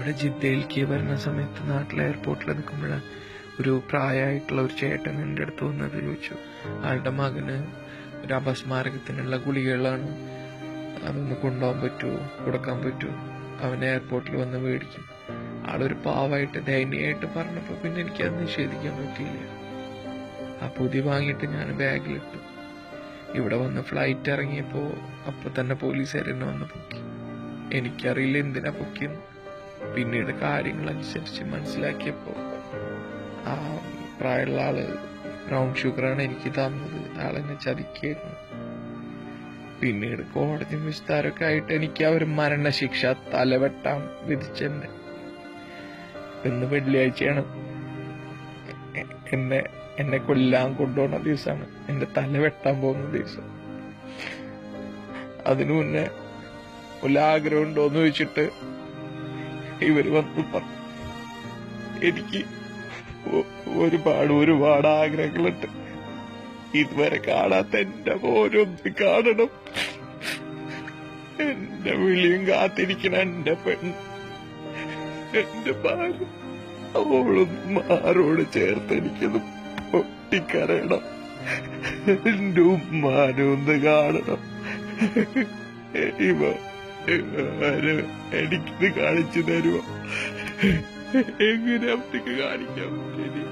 ഇവിടെ ജിദ്ദയിലേക്ക് വരുന്ന സമയത്ത് നാട്ടിലെ എയർപോർട്ടിൽ നിൽക്കുമ്പോഴാണ് ഒരു പ്രായമായിട്ടുള്ള ഒരു ചേട്ടൻ എൻ്റെ അടുത്ത് വന്നത്. ചോദിച്ചു, ആളുടെ മകന് ഒരു അപസ്മാരകത്തിനുള്ള ഗുളികകളാണ്, അതൊന്ന് കൊണ്ടുപോകാൻ പറ്റുമോ, കൊടുക്കാൻ പറ്റുമോ, അവൻ എയർപോർട്ടിൽ വന്ന് മേടിക്കും. ആളൊരു പാവമായിട്ട് ദയനീയമായിട്ട് പറഞ്ഞപ്പോൾ പിന്നെ എനിക്കത് നിഷേധിക്കാൻ പറ്റിയില്ല. ആ പൊതി വാങ്ങിയിട്ട് ഞാൻ ബാഗിലിട്ടു. ഇവിടെ വന്ന് ഫ്ലൈറ്റ് ഇറങ്ങിയപ്പോൾ അപ്പോൾ തന്നെ പോലീസുകാരെന്നെ വന്ന് പൊക്കി. എനിക്കറിയില്ല എന്തിനാ പൊക്കിയെന്ന്. പിന്നീട് കാര്യങ്ങളനുസരിച്ച് മനസ്സിലാക്കിയപ്പോൾ ആ പ്രായമുള്ള ആള് ബ്രൗൺ ഷുഗറാണ് എനിക്ക് തന്നത്. ആളെന്നെ ചതിക്കായിരുന്നു. പിന്നീട് കോടതി വിസ്താരമൊക്കെ ആയിട്ട് എനിക്ക് അവർ മരണശിക്ഷ തലവെട്ടാൻ വിധിച്ചെന്നെ. ഇന്ന് വെള്ളിയാഴ്ചയാണ്. എന്നെ കൊല്ലാൻ കൊണ്ടുപോകുന്ന ദിവസമാണ്, എന്റെ തല വെട്ടാൻ പോകുന്ന ദിവസം. അതിനു മുന്നേ ആഗ്രഹം ഉണ്ടോന്ന് ചോദിച്ചിട്ട് ഇവര് വന്ന് പറഞ്ഞു. എനിക്ക് ഒരുപാട് ആഗ്രഹങ്ങളുണ്ട്. ഇതുവരെ കാണാത്ത എന്റെ മോനൊന്ന് കാണണം. എന്റെ വിളിയും കാത്തിരിക്കണ എന്റെ പെണ്ണ്, എന്റെ ഭാര്യ, അവളൊന്നും മാറോട് ചേർത്ത് എനിക്കൊന്ന് പൊട്ടിക്കരയണം. എന്റെ ഉമ്മാനൊന്ന് കാണണം. എനിക്കിത് കാണിച്ചു തരുമോ? എങ്ങനെ അവർക്ക് കാണിക്കാൻ പറ്റും?